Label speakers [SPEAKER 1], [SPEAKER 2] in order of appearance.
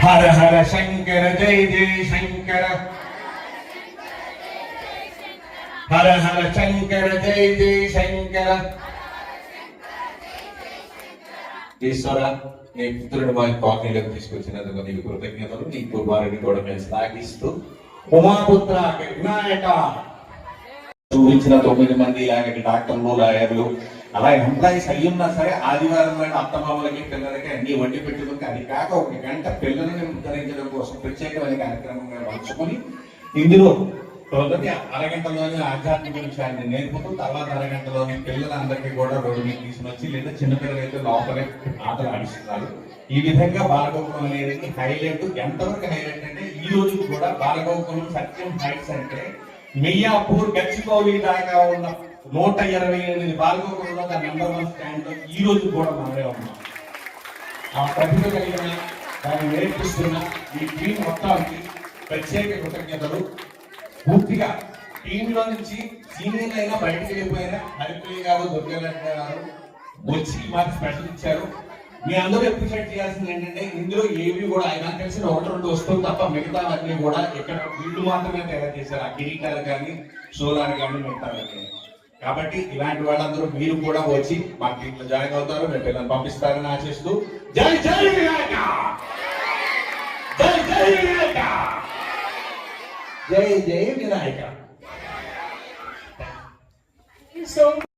[SPEAKER 1] హర హర శంకర జయ జయ శంకర హర హర శంకర జయ జయ శంకర. ఈశ్వర, నీ పుత్రుడు మా కాలనీలోకి తీసుకొచ్చినందుకు నీకు కృతజ్ఞతలు. నీ కుమారుని కూడా మేము శ్లాఘిస్తూ ఉమాపుత్ర వినాయక చూపించిన 9 మంది ఇలాంటి డాక్టర్లు, లాయర్లు, అలా ఎంప్లాయీస్ అయ్యున్నా సరే ఆదివారం నాడు అత్తమామలకి పిల్లలకి అన్ని వండి పెట్టుకుంటే అది కాక 1 గంట పిల్లలని ఉద్ధరించడం కోసం ప్రత్యేకమైన కార్యక్రమంగా పంచుకొని ఇందులో మొదటి అరగంటలోనే ఆధ్యాత్మిక విషయాన్ని నేర్పుతూ తర్వాత అరగంటలోని పిల్లలందరికీ కూడా రోడ్డు మీద తీసుకొచ్చి లేదా చిన్నపిల్లలు అయితే లోపలే ఆటలు ఆడిస్తున్నారు. ఈ విధంగా బాలగోకులం అనేది హైలైట్. ఎంతవరకు హైలైట్ అంటే ఈ రోజు కూడా బాలగోకులం సత్యం హైట్స్ అంటే మియాపూర్ గచ్చిబౌలి దాకా ఉన్న 128 బాలగోకులంలో నెంబర్ 1 స్టాండ్ లో ఈ రోజు కూడా మనమే ఉన్నాం. ఆ ప్రతిభ కలిగిన దాన్ని నేర్పిస్తున్న ఈ టీం మొత్తానికి ప్రత్యేక కృతజ్ఞతలు. పూర్తిగా టీంలో నుంచి సీనియర్లు అయినా బయటకు వెళ్ళిపోయినా హరిప్రియ గారు, దుర్గారెడ్డి గారు వచ్చి మాకు స్పెషల్ ఇచ్చారు. మీ అందరూ అప్రిషియేట్ చేయాల్సింది ఏంటంటే ఇందులో ఏవి కూడా ఆయన తెలిసిన 1-2 వస్తువులు తప్ప మిగతావన్నీ కూడా ఇక్కడ వీళ్ళు మాత్రమే తయారు చేశారు. ఆ కిరీటాలు కానీ, షోలాలు కానీ మిగతావన్నీ. కాబట్టి ఇలాంటి వాళ్ళందరూ మీరు కూడా వచ్చి మా టీంలో జాయిన్ అవుతారు, మేము పిల్లల్ని పంపిస్తారని ఆశిస్తూ జై జై వినాయక, జై జై వినాయక, జై జై వినాయక.